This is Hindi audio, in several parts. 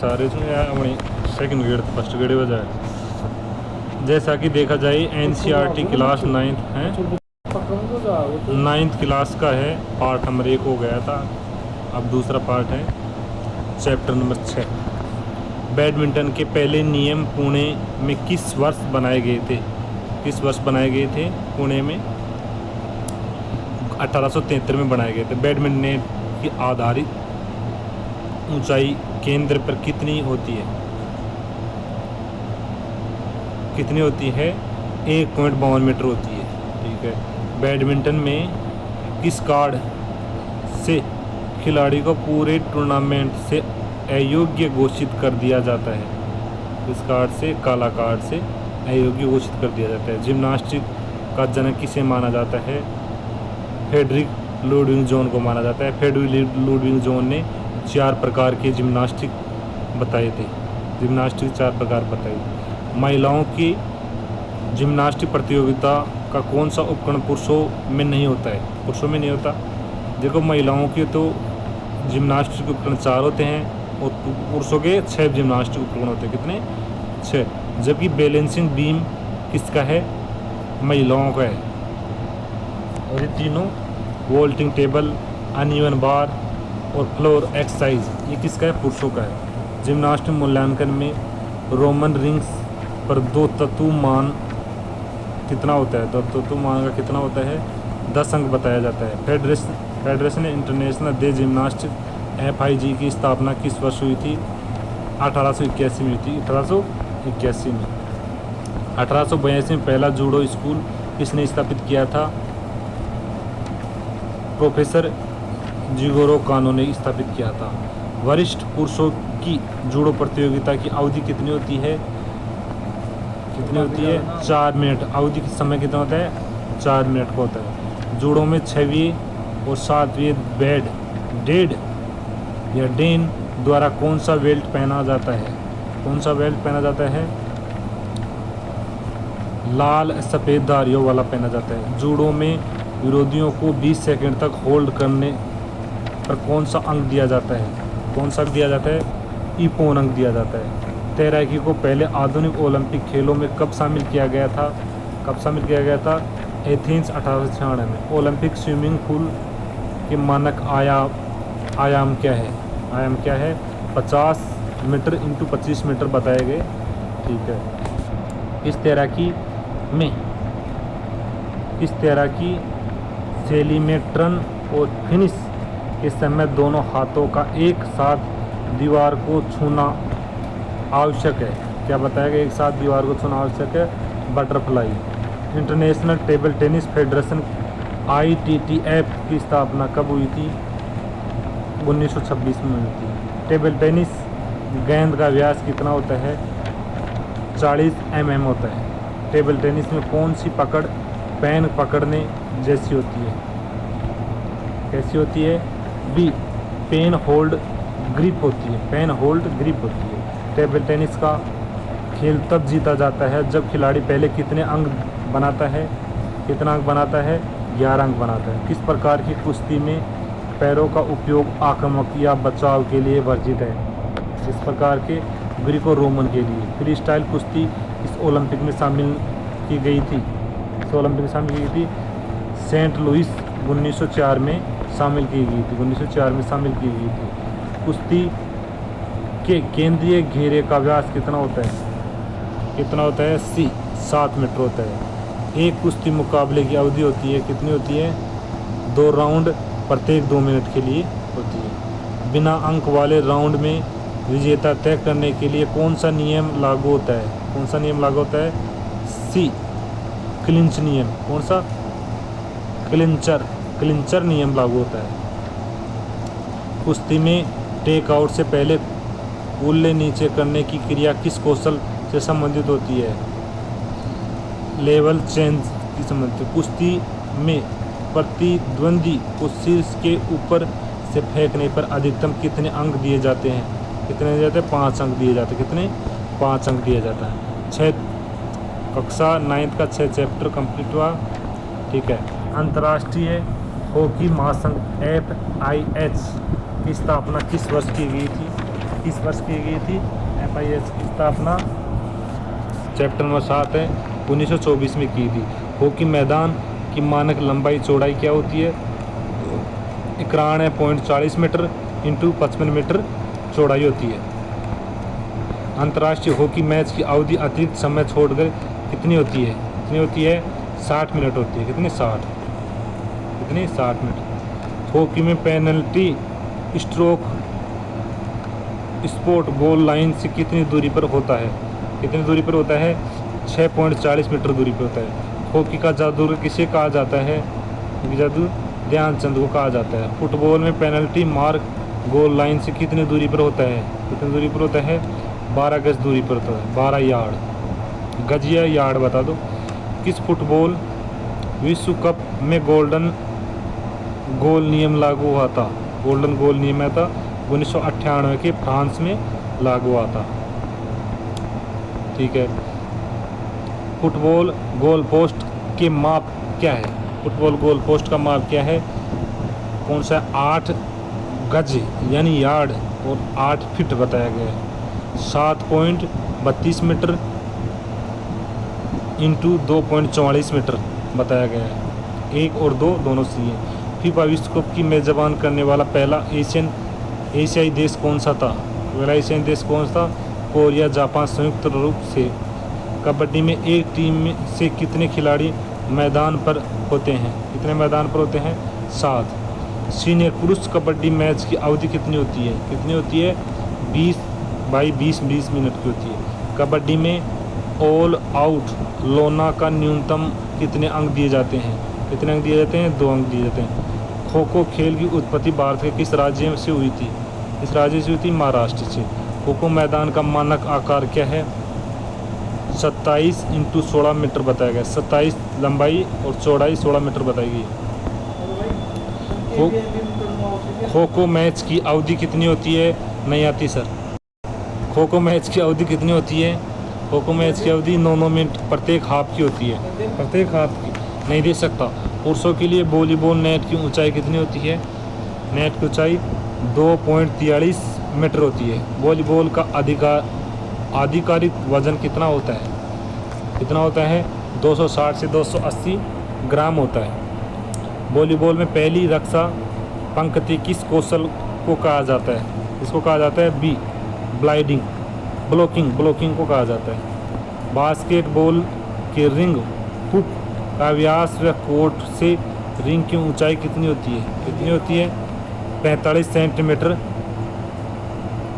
चाह रहे थे या अपनी सेकंड ग्रेड फर्स्ट ग्रेड बजाय। जैसा कि देखा जाए NCERT क्लास 9th है, 9th क्लास का है, पार्ट नंबर 1 हो गया था, अब दूसरा पार्ट है चैप्टर नंबर 6। बैडमिंटन के पहले नियम पुणे में किस वर्ष बनाए गए थे? किस वर्ष बनाए गए थे? पुणे में 1873 में बनाए गए थे। बैडमिंटन नेट की आधारित ऊंचाई केंद्र पर कितनी होती है? कितनी होती है? 1.52 मीटर होती है। ठीक है। बैडमिंटन में किस कार्ड से खिलाड़ी को पूरे टूर्नामेंट से अयोग्य घोषित कर दिया जाता है? इस कार्ड से, काला कार्ड से अयोग्य घोषित कर दिया जाता है। जिम्नास्टिक का जनक किसे माना जाता है? फ्रेडरिक लुडविग जोन को माना जाता है। फ्रेडरिक लुडविग जोन ने 4 प्रकार के जिम्नास्टिक बताए थे। जिम्नास्टिक 4 प्रकार बताए। महिलाओं की जिम्नास्टिक प्रतियोगिता का कौन सा उपकरण पुरुषों में नहीं होता है? पुरुषों में नहीं होता। देखो, महिलाओं के तो जिम्नास्टिक उपकरण 4 होते हैं और पुरुषों के 6 जिम्नास्टिक उपकरण होते हैं। कितने? 6। जबकि बैलेंसिंग बीम किसका है? महिलाओं का है। और ये तीनों, वोल्टिंग टेबल, अनइवन बार और फ्लोर एक्सरसाइज, ये किसका है? पुरुषों का है। जिम्नास्टिक मूल्यांकन में रोमन रिंग्स पर 2 तत्व मान कितना होता है? 2 तत्व मान का कितना होता है? 10 अंक बताया जाता है। फेडरेशन इंटरनेशनल दे जिम्नास्टिक FIG की स्थापना किस वर्ष हुई थी? 1881 में हुई थी। 1881 में। 1882 में पहला जूडो स्कूल किसने स्थापित किया था? प्रोफेसर जिगोरो कानो ने स्थापित किया था। वरिष्ठ पुरुषों की जूडो प्रतियोगिता की अवधि कितनी होती है? कितनी होती है? 4 मिनट। अवधि का समय कितना होता है? 4 मिनट का होता है। जूडो में 6वीं और 7वीं डेड या डेन द्वारा कौन सा बेल्ट पहना जाता है? कौन सा बेल्ट पहना जाता है? लाल सफ़ेद धारियों वाला पहना जाता है। जूडो में विरोधियों को 20 सेकंड तक होल्ड करने पर कौन सा अंक दिया जाता है? कौन सा दिया जाता है? इपोन अंक दिया जाता है। तैराकी को पहले आधुनिक ओलंपिक खेलों में कब शामिल किया गया था? कब शामिल किया गया था? एथेंस 1896 में। ओलंपिक स्विमिंग पूल के मानक आयाम क्या है? आयाम क्या है? 50 मीटर इंटू 25 मीटर बताए गए। ठीक है। इस तैराकी शैली में टर्न और फिनिश के समय दोनों हाथों का एक साथ दीवार को छूना आवश्यक है। क्या बताया गया? एक साथ दीवार को छूना आवश्यक है। Butterfly. International table tennis federation ITTF की स्थापना कब हुई थी? 1926 में हुई थी। टेबल टेनिस गेंद का व्यास कितना होता है? 40 mm होता है। टेबल टेनिस में कौन सी पकड़ पेन पकड़ने जैसी होती है? कैसी होती है? B, पेन होल्ड ग्रिप होती है। पेन होल्ड ग्रिप होती है। टेबल टेनिस का खेल तब जीता जाता है जब खिलाड़ी पहले कितने अंक बनाता है? कितना अंक बनाता है? 11 अंक बनाता है। किस प्रकार की कुश्ती में पैरों का उपयोग आक्रामक या बचाव के लिए वर्जित है? इस प्रकार के ग्रीको रोमन के लिए। फ्री स्टाइल कुश्ती इस ओलंपिक में शामिल की गई थी। इस ओलंपिक में शामिल की गई थी। सेंट लुइस 1904 में शामिल की गई थी। 1904 में शामिल की गई थी। कुश्ती के केंद्रीय घेरे का व्यास कितना होता है? कितना होता है? C, 7 मीटर होता है। एक कुश्ती मुकाबले की अवधि होती है, कितनी होती है? 2 राउंड, प्रत्येक 2 मिनट के लिए होती है। बिना अंक वाले राउंड में विजेता तय करने के लिए कौन सा नियम लागू होता है? कौन सा नियम लागू होता है? C, क्लिंच नियम। कौन सा? क्लिंचर नियम लागू होता है। कुश्ती में टेक आउट से पहले कूल्हे नीचे करने की क्रिया किस कौशल से संबंधित होती है? लेवल चेंज की संबंधित। कुश्ती में प्रतिद्वंदी को शीर्ष के ऊपर से फेंकने पर अधिकतम कितने अंक दिए जाते हैं? कितने दिए जाते हैं? 5 अंक दिए जाते हैं। कितने? 5 अंक दिया जाता है। 6 कक्षा 9th का 6 चैप्टर कंप्लीट हुआ। ठीक है। अंतर्राष्ट्रीय हॉकी महासंघ FIH की स्थापना किस वर्ष की गई थी? किस वर्ष की गई थी? FIH की स्थापना चैप्टर नंबर 7 है 1924 में की थी। हॉकी मैदान की मानक लंबाई चौड़ाई क्या होती है? 91.40 मीटर इंटू 55 मीटर चौड़ाई होती है। अंतर्राष्ट्रीय हॉकी मैच की अवधि अतिरिक्त समय छोड़कर कितनी होती है? कितनी होती है? 60 मिनट होती है। कितनी? 60 मिनट। हॉकी में penalty stroke sport goal line से कितनी दूरी पर होता है? कितनी दूरी पर होता है? 6.40 मीटर दूरी पर होता है। हॉकी का जादूगर किसे कहा जाता है? जादू ध्यानचंद को कहा जाता है। फुटबॉल में पेनल्टी मार्क गोल लाइन से कितनी दूरी पर होता है? कितनी दूरी पर होता है? 12 गज दूरी पर होता है। 12 यार्ड। गज या यार्ड बता दो। किस फुटबॉल विश्व कप में गोल्डन गोल नियम लागू हुआ था? गोल्डन गोल नियम था 1998 के फ्रांस में लागू हुआ था। ठीक है। फुटबॉल गोल पोस्ट के माप क्या है? फुटबॉल गोल पोस्ट का माप क्या है? कौन सा? 8 गज यानी यार्ड और 8 फीट बताया गया है। 7.32 मीटर इंटू 2.44 मीटर बताया गया है। 1 और 2 दोनों सही है। फीफा विश्व कप की मेजबान करने वाला पहला एशियाई देश कौन सा था? पहला एशियाई देश कौन सा? कोरिया, जापान संयुक्त रूप से। कबड्डी में एक टीम में से कितने खिलाड़ी मैदान पर होते हैं? कितने मैदान पर होते हैं? 7। सीनियर पुरुष कबड्डी मैच की अवधि कितनी होती है? कितनी होती है? 20 बाई 20 मिनट की होती है। कबड्डी में ऑल आउट लोना का न्यूनतम कितने अंक दिए जाते हैं? कितने अंक दिए जाते हैं? 2 अंक दिए जाते हैं। खो खो खेल की उत्पत्ति भारत के किस राज्य से हुई थी? किस राज्य से हुई थी? महाराष्ट्र से। खो खो मैदान का मानक आकार क्या है? 27 इंटू 16 मीटर बताया गया। 27 लंबाई और चौड़ाई 16 मीटर बताई गई। खो खो मैच की अवधि कितनी होती है? नहीं आती सर। खो खो मैच की अवधि कितनी होती है? खो खो मैच की अवधि 9 मिनट प्रत्येक हाफ की होती है। प्रत्येक हाफ की नहीं दे सकता। पुरुषों के लिए वॉलीबॉल नेट की ऊंचाई कितनी होती है? नेट की ऊंचाई 2.43 मीटर होती है। वॉलीबॉल का आधिकारिक वजन कितना होता है? कितना होता है? 260 से 280 ग्राम होता है। वॉलीबॉल में पहली रक्षा पंक्ति किस कौशल को कहा जाता है? इसको कहा जाता है बी ब्लॉकिंग को कहा जाता है। बास्केटबॉल के रिंग हुक का व्यास व कोर्ट से रिंग की ऊंचाई कितनी होती है? कितनी होती है? 45 सेंटीमीटर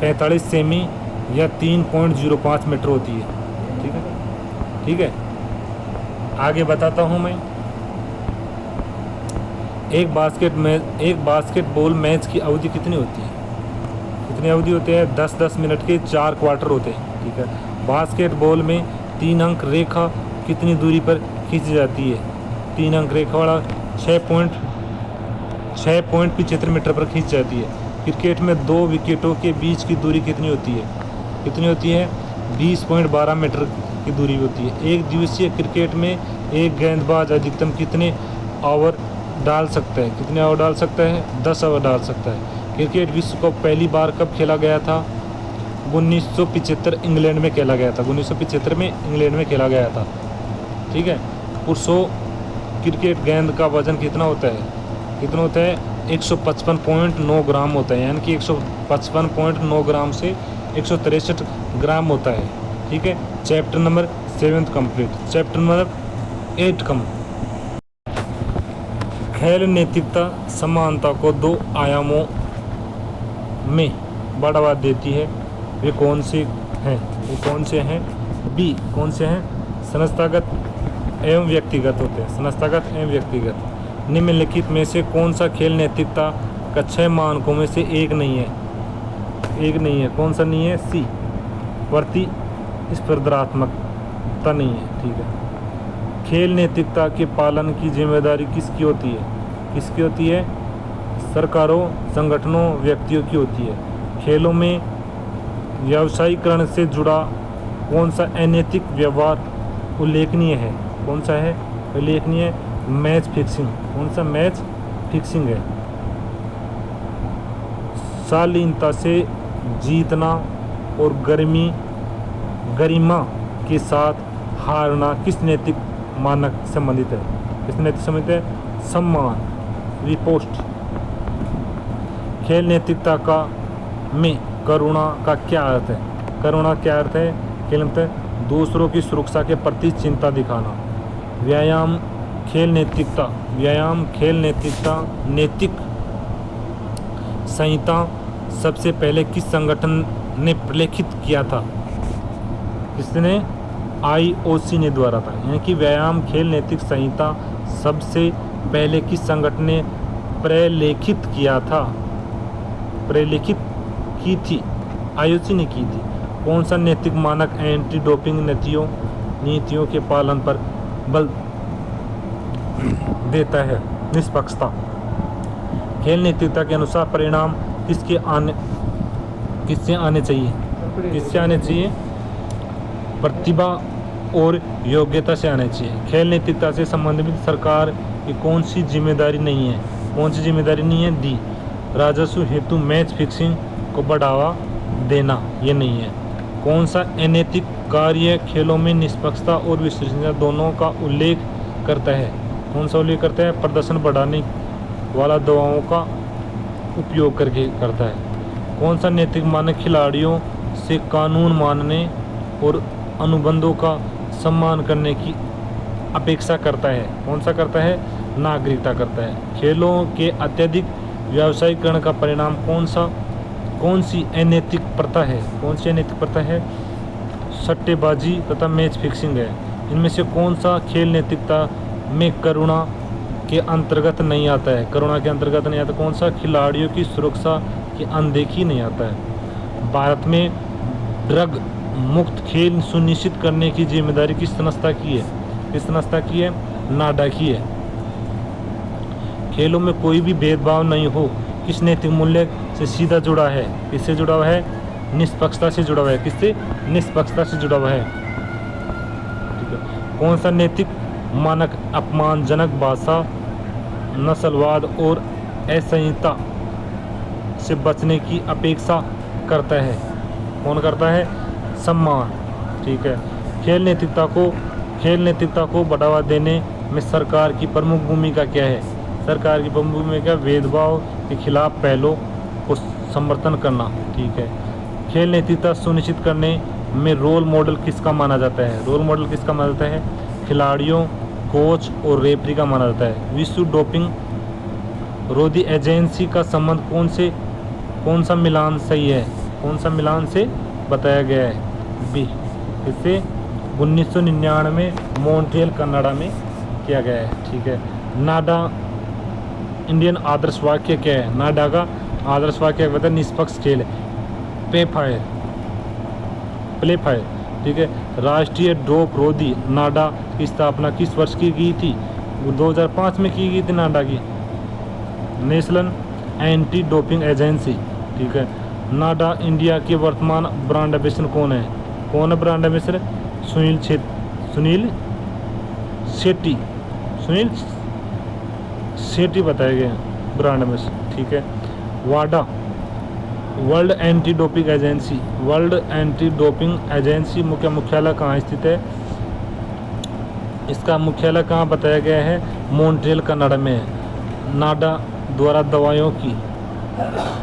45 सेमी या 3.05 मीटर होती है। ठीक है, ठीक है। आगे बताता हूँ मैं। एक बास्केटबॉल मैच की अवधि कितनी होती है? कितनी अवधि होते हैं? 10-10 मिनट के 4 क्वार्टर होते हैं। ठीक है। बास्केटबॉल में 3 अंक रेखा कितनी दूरी पर खींची जाती है? 3 अंक रेखा वाला 6.75 मीटर पर खींच जाती है। क्रिकेट में 2 विकेटों के बीच की दूरी कितनी होती है? कितनी होती है? 20.12 मीटर की दूरी होती है। एक दिवसीय क्रिकेट में एक गेंदबाज अधिकतम कितने ओवर डाल सकता है? कितने ओवर डाल सकता है? 10 ओवर डाल सकता है। क्रिकेट विश्व कप पहली बार कब खेला गया था? 1975 इंग्लैंड में खेला गया था। 1975 में इंग्लैंड में खेला गया था। ठीक है। पुरुषों क्रिकेट गेंद का वजन कितना होता है? कितना होता है? 155.9 ग्राम होता है। यानी कि 155.9 ग्राम से 163 ग्राम होता है। ठीक है। Chapter number 7 complete. Chapter number 8 कम। खेल नैतिकता समानता को 2 आयामों में बढ़ावा देती है। वे कौन से हैं? वो कौन से हैं? बी कौन से हैं? संस्थागत एवं व्यक्तिगत होते हैं। संस्थागत एवं व्यक्तिगत। निम्नलिखित में से कौन सा खेल नैतिकता का 6 मानकों में से एक नहीं है? एक नहीं है। कौन सा नहीं है? सी प्रतिस्पर्धात्मकता नहीं है। ठीक है। खेल नैतिकता के पालन की जिम्मेदारी किसकी होती है? किसकी होती है? सरकारों, संगठनों, व्यक्तियों की होती है। खेलों में व्यावसायीकरण से जुड़ा कौन सा अनैतिक व्यवहार उल्लेखनीय है? कौन सा है उल्लेखनीय? Match fixing. कौन सा? मैच फिक्सिंग है। शालीनता से जीतना और गरिमा के साथ हारना किस नैतिक मानक से संबंधित है? किस नैतिक संबंधित है? सम्मान, रिपोस्ट। खेल नैतिकता का में करुणा का क्या अर्थ है? करुणा क्या अर्थ है? खेल में दूसरों की सुरक्षा के प्रति चिंता दिखाना। व्यायाम खेल नैतिकता, व्यायाम खेल नैतिकता नैतिक संहिता सबसे पहले किस संगठन ने प्रलेखित किया था? किसने? IOC ने द्वारा था। यानी कि व्यायाम खेल नैतिक संहिता सबसे पहले किस संगठन ने प्रलेखित किया था? प्रलेखित की थी, IOC ने की थी। कौन सा नैतिक मानक एंटी डोपिंग नीतियों के पालन पर बल देता है? निष्पक्षता। खेल नैतिकता के अनुसार परिणाम किससे आने चाहिए? किससे आने चाहिए? प्रतिभा और योग्यता से आने चाहिए। खेल नैतिकता से संबंधित सरकार की कौन सी जिम्मेदारी नहीं है? कौन सी जिम्मेदारी नहीं है? दी राजस्व हेतु मैच फिक्सिंग को बढ़ावा देना, ये नहीं है। कौन सा अनैतिक कार्य खेलों में निष्पक्षता और विश्वसनीयता दोनों का उल्लेख करता है? कौन सा उल्लेख करता है? प्रदर्शन बढ़ाने वाला दवाओं का उपयोग करके करता है। कौन सा नैतिक मानक खिलाड़ियों से कानून मानने और अनुबंधों का सम्मान करने की अपेक्षा करता है? कौन सा करता है? नागरिकता करता है। खेलों के अत्यधिक व्यावसायीकरण का परिणाम कौन सी अनैतिक प्रथा है? कौन सी अनैतिक प्रथा है? सट्टेबाजी तथा मैच फिक्सिंग है। इनमें से कौन सा खेल नैतिकता में करुणा के अंतर्गत नहीं आता है? करुणा के अंतर्गत नहीं आता। कौन सा? खिलाड़ियों की सुरक्षा की अनदेखी नहीं आता है। भारत में ड्रग मुक्त खेल सुनिश्चित करने की जिम्मेदारी किस संस्था की है? किस संस्था की है? नाडा की है। खेलों में कोई भी भेदभाव नहीं हो किस नैतिक मूल्य से सीधा जुड़ा है? किससे जुड़ा हुआ है? निष्पक्षता से जुड़ा हुआ है। किससे? निष्पक्षता से जुड़ा हुआ है। ठीक है। कौन सा नैतिक मानक अपमानजनक भाषा, नस्लवाद और असंहिता से बचने की अपेक्षा करता है? कौन करता है? सम्मान। ठीक है। खेल नैतिकता को बढ़ावा देने में सरकार की प्रमुख भूमिका क्या है? सरकार की प्रमुख भूमिका भेदभाव के खिलाफ पहलों को समर्थन करना। ठीक है। खेल नैतिकता सुनिश्चित करने में रोल मॉडल किसका माना जाता है? रोल मॉडल किसका माना जाता है? खिलाड़ियों, कोच और रेफरी का माना जाता है। विश्व डोपिंग रोधी एजेंसी का संबंध कौन सा मिलान सही है? कौन सा मिलान से बताया गया है? बी। इससे 1999 मॉन्ट्रियल कनाडा में किया गया है। ठीक है। नाडा इंडियन आदर्श वाक्य क्या है? नाडा का आदर्श वाक्य कहता है निष्पक्ष खेल, प्ले फायर। ठीक है। राष्ट्रीय ड्रोप रोधी नाडा की स्थापना किस वर्ष की गई थी? 2005 में की गई थी नाडा की, नेशनल एंटी डोपिंग एजेंसी। ठीक है। नाडा इंडिया के वर्तमान ब्रांड एम्बेसडर कौन है? कौन है ब्रांड एम्बेसडर? सुनील शेट्टी बताए गए ब्रांड एम्बेसडर। ठीक है। वाडा वर्ल्ड एंटी डोपिंग एजेंसी मुख्य मुख्यालय कहाँ स्थित है? इसका मुख्यालय कहाँ बताया गया है? मॉन्ट्रियल कनाडा में है। नाडा द्वारा दवाइयों की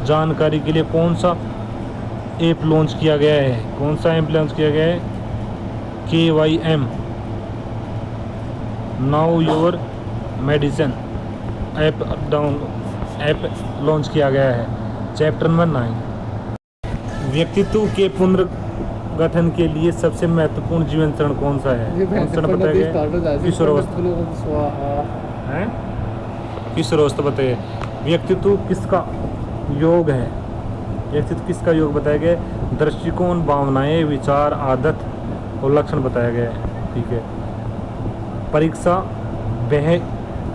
जानकारी के लिए कौन सा ऐप लॉन्च किया गया है? कौन सा ऐप लॉन्च किया गया है? KYM now your medicine app launch किया गया है। Chapter number 9। व्यक्तित्व के पुनर्गठन के लिए सबसे महत्वपूर्ण जीवन चरण कौन सा है? कौन सा बताया गया? किशोरावस्था बताइए। व्यक्तित्व किसका योग है? व्यक्तित्व किसका योग बताया गया? दृष्टिकोण, भावनाएं, विचार, आदत और लक्षण बताया गया है। ठीक है। परीक्षा वह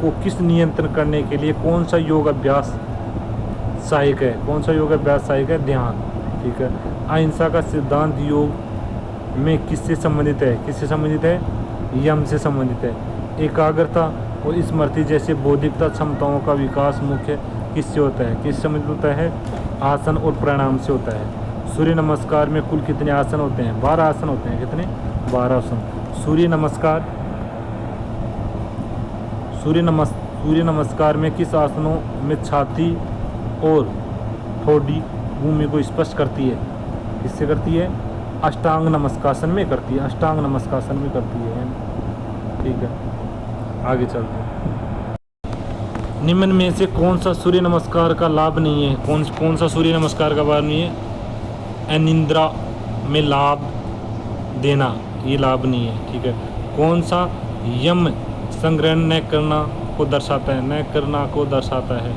को किस नियंत्रण करने के लिए कौन सा योग अभ्यास सहायक है? कौन सा योग अभ्यास सहायक है? ध्यान। ठीक है। अहिंसा का सिद्धांत योग में किससे संबंधित है? किससे संबंधित है? यम से संबंधित है। एकाग्रता और स्मृति जैसे बौद्धिकता क्षमताओं का विकास मुख्य किससे होता है? किससे संबंधित होता है? आसन और प्राणायाम से होता है। सूर्य नमस्कार में कुल कितने आसन होते हैं? 12 आसन होते हैं। कितने? 12 आसन। सूर्य नमस्कार में किस आसनों में छाती और ठोडी भूमि को स्पर्श करती है? किससे करती है? अष्टांग नमस्कासन में करती है। अष्टांग नमस्कासन में करती है। ठीक है, आगे चलते हैं। निम्न में से कौन सा सूर्य नमस्कार का लाभ नहीं है? कौन सा सूर्य नमस्कार का लाभ नहीं है? अनिद्रा में लाभ देना, ये लाभ नहीं है। ठीक है। कौन सा यम संग्रहण न करना को दर्शाता है? न करना को दर्शाता है।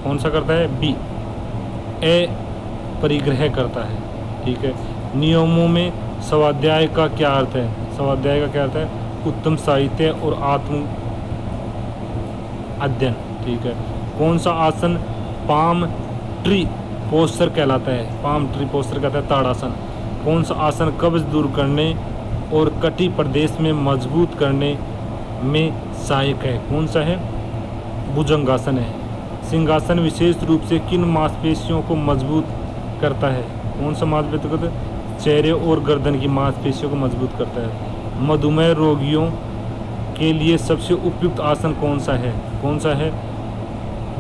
कौन सा करता है? बी, परिग्रह करता है। ठीक है। नियमों में स्वाध्याय का क्या अर्थ है? स्वाध्याय का क्या अर्थ है? उत्तम साहित्य और आत्म अध्ययन। ठीक है। कौन सा आसन पाम ट्री पोस्चर कहलाता है? पाम ट्री पोस्चर कहता है ताड़ासन। कौन सा आसन कब्ज दूर करने और कटी प्रदेश में मजबूत करने में सहायक है? कौन सा है? भुजंगासन है। सिंहासन विशेष रूप से किन मांसपेशियों को मजबूत करता है? कौन सा मांसपेशियों को? चेहरे और गर्दन की मांसपेशियों को मजबूत करता है। मधुमेह रोगियों के लिए सबसे उपयुक्त आसन कौन सा है? कौन सा है?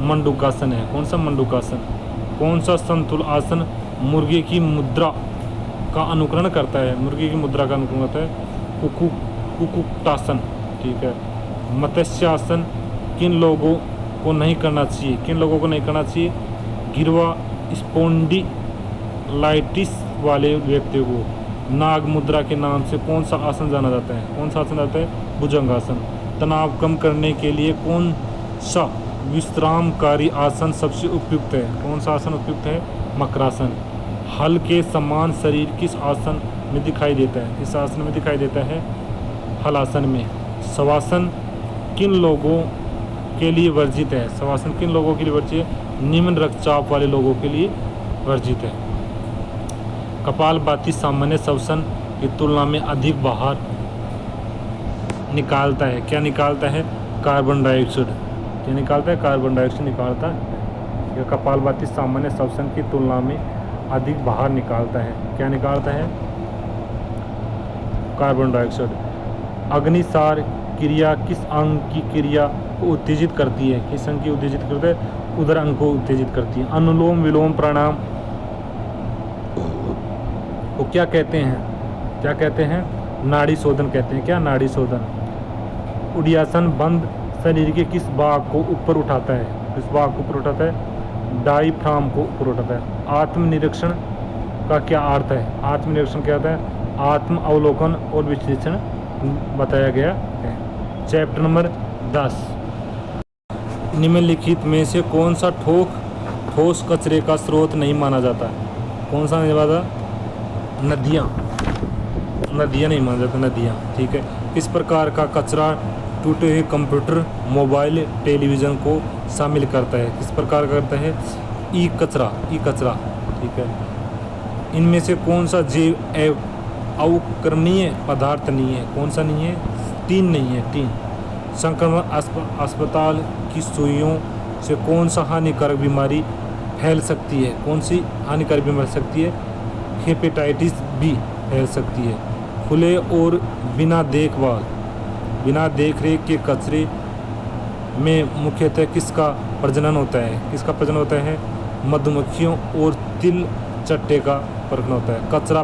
मंडूकासन है। कौन सा? मंडूकासन। कौन सा संतुल आसन मुर्गे की मुद्रा का अनुकरण करता है? मुर्गे की मुद्रा का अनुकरण करता है? कुक्कुटासन। ठीक है। मत्स्यासन किन लोगों को नहीं करना चाहिए? किन लोगों को नहीं करना चाहिए? गिरवा स्पोंडिलाइटिस वाले व्यक्तियों को। नाग मुद्रा के नाम से कौन सा आसन जाना जाता है? कौन सा आसन जाता है? भुजंगासन। तनाव कम करने के लिए कौन सा विश्रामकारी आसन सबसे उपयुक्त है? कौन सा आसन उपयुक्त है? मकरासन। हल के समान शरीर किस आसन में दिखाई देता है? किस आसन में दिखाई देता है? हलासन में। शवासन किन लोगों के लिए वर्जित है? शवासन किन लोगों के लिए वर्जित है? निम्न रक्तचाप वाले लोगों के लिए वर्जित है। कपालभाति सामान्य श्वसन की तुलना में अधिक बाहर निकालता है। क्या निकालता है? Carbon dioxide. क्या निकालता है? कार्बन डाइऑक्साइड निकालता है। यह कपालभाति सामान्य श्वसन की तुलना में अधिक बाहर निकालता है। क्या निकालता है? Carbon dioxide. अग्निसार क्रिया किस अंग की क्रिया को उत्तेजित करती है? किस अंग की उत्तेजित करती है? उदर अंग को उत्तेजित करती है। अनुलोम विलोम प्राणायाम को क्या कहते हैं? क्या कहते हैं? नाड़ी शोधन कहते हैं। क्या? नाड़ी शोधन। उडियासन बंद शरीर के किस भाग को ऊपर उठाता है? किस भाग को ऊपर उठाता है? डायफ्राम को ऊपर उठाता है। आत्मनिरीक्षण का क्या अर्थ है? आत्मनिरीक्षण क्या होता है? आत्म अवलोकन और विश्लेषण बताया गया है। Chapter number 10। निम्नलिखित में से कौन सा ठोस कचरे का स्रोत नहीं माना जाता? कौन सा नहीं माना? नदियाँ नहीं माना जाता। नदियाँ। ठीक है। इस प्रकार का कचरा टूटे हुए कंप्यूटर, मोबाइल, टेलीविज़न को शामिल करता है। किस प्रकार का करता है? ई कचरा। ठीक है। इनमें से कौन सा जैव अवकरणीय पदार्थ नहीं है? कौन सा नहीं है? टीन नहीं है। टीन। संक्रमण अस्पताल की सुइयों से कौन सा हानिकारक बीमारी फैल सकती है? कौन सी हानिकारक बीमारी सकती है? हेपेटाइटिस बी फैल सकती है। खुले और बिना देखरेख के कचरे में मुख्यतः किसका प्रजनन होता है? किसका प्रजनन होता है? मधुमक्खियों और तिल चट्टे का प्रजनन होता है। कचरा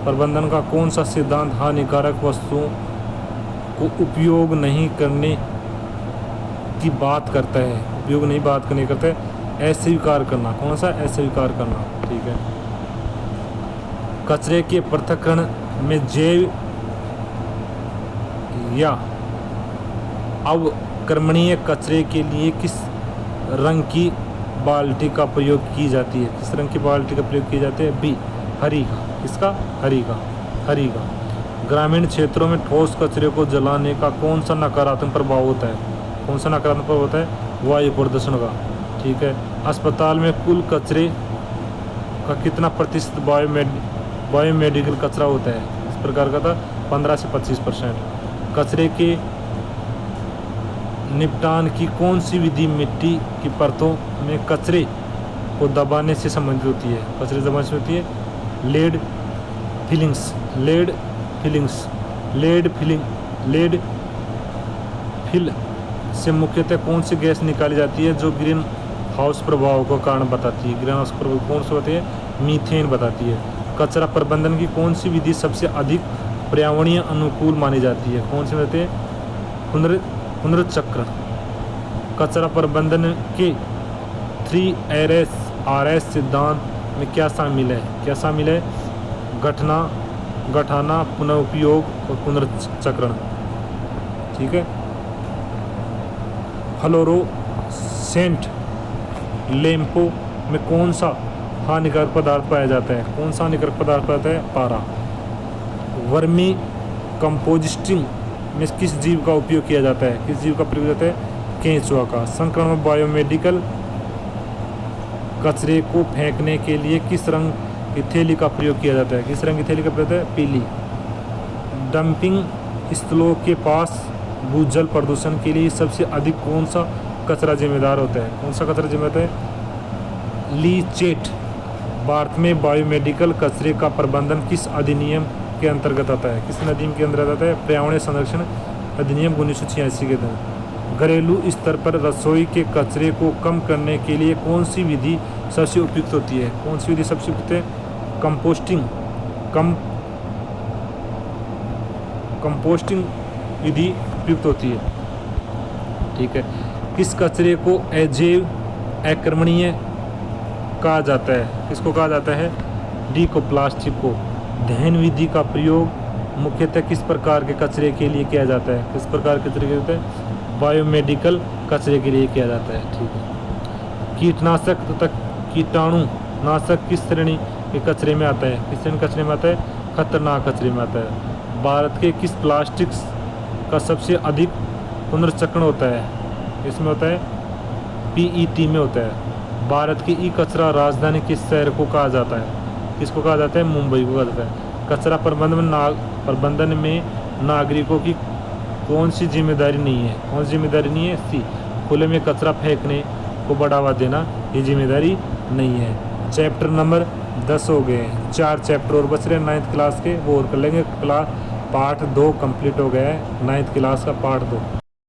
प्रबंधन का कौन सा सिद्धांत हानिकारक वस्तुओं को उपयोग नहीं करने की बात करता है? उपयोग नहीं बात करने करता है। अस्वीकार करना। कौन सा? अस्वीकार करना। ठीक है। कचरे के पृथक्करण में जैव या अवक्रमणीय कचरे के लिए किस रंग की बाल्टी का प्रयोग की जाती है? किस रंग की बाल्टी का प्रयोग की जाती है? बी, हरी का। किसका? हरी का। ग्रामीण क्षेत्रों में ठोस कचरे को जलाने का कौन सा नकारात्मक प्रभाव होता है? कौन सा नकारात्मक प्रभाव होता है? वायु प्रदूषण का। ठीक है। अस्पताल में कुल कचरे का कितना प्रतिशत बायोमेडिकल कचरा होता है? इस प्रकार का था 15 से 25%। कचरे के निपटान की कौन सी विधि मिट्टी की परतों में कचरे को दबाने से संबंधित होती है, कचरे दबाने से होती है। Lead fillings, lead fillings, lead fill से मुख्यतः कौन सी गैस निकाली जाती है जो ग्रीन हाउस प्रभाव का कारण बताती है? ग्रीन हाउस प्रभाव कौन से होते हैं? मीथेन बताती है। कचरा प्रबंधन की कौन सी विधि सबसे अधिक पर्यावरणीय अनुकूल मानी जाती है? कौन से होते हैं? पुनर्चक्रण। कचरा प्रबंधन के 3RS सिद्धांत में क्या शामिल है? क्या शामिल है? गठाना, पुनः उपयोग और पुनर्चक्रण। ठीक है। फ्लोरोसेंट लैंपों में कौन सा हानिकारक पदार्थ पाया जाता है? कौन सा हानिकारक पदार्थ पाया जाता है? पारा। वर्मी कंपोस्टिंग में किस जीव का उपयोग किया जाता है? किस जीव का प्रयोग किया जाता है? केंचुआ का। संकरण में बायोमेडिकल कचरे को फेंकने के लिए किस रंग की थैली का प्रयोग किया जाता है? किस रंग की थैली का प्रयोग होता है? पीली। डंपिंग स्थलों के पास भूजल प्रदूषण के लिए सबसे अधिक कौन सा कचरा जिम्मेदार होता है? कौन सा कचरा जिम्मेदार है? लीचेट। भारत में बायोमेडिकल कचरे का प्रबंधन किस अधिनियम के अंतर्गत आता है? किस अधिनियम के अंतर्गत आता है? पर्यावरण संरक्षण अधिनियम 1986 के तहत। घरेलू स्तर पर रसोई के कचरे को कम करने के लिए कौन सी विधि सबसे उपयुक्त होती है? कौन सी विधि सबसे उपयुक्त है? कंपोस्टिंग विधि उपयुक्त होती है। ठीक है। किस कचरे को अजैव अकर्मणीय कहा जाता है? किसको कहा जाता है? डी को, प्लास्टिक को। दहन विधि का प्रयोग मुख्यतः किस प्रकार के कचरे के लिए किया जाता है? किस प्रकार के कचरे के लिए होता है? बायोमेडिकल कचरे के लिए किया जाता है। ठीक है। कीटनाशक तथा कीटाणुनाशक किस श्रेणी के कचरे में आता है? किस श्रेणी कचरे में आता है? खतरनाक कचरे में आता है। भारत के किस प्लास्टिक का सबसे अधिक पुनर्चक्रण होता है? इसमें होता है PET में होता है। भारत की ई कचरा राजधानी किस शहर को कहा जाता है? किसको कहा जाता है? मुंबई को कहा जाता है। कचरा प्रबंधन में नागरिकों की कौन सी जिम्मेदारी नहीं है? कौन सी जिम्मेदारी नहीं है? सी, खुले में कचरा फेंकने को बढ़ावा देना ये जिम्मेदारी नहीं है। चैप्टर नंबर 10 हो गए। 4 चैप्टर और बच रहे 9th क्लास के, वो और कर लेंगे। पार्ट 2 कंप्लीट हो गया है 9th क्लास का, पार्ट 2।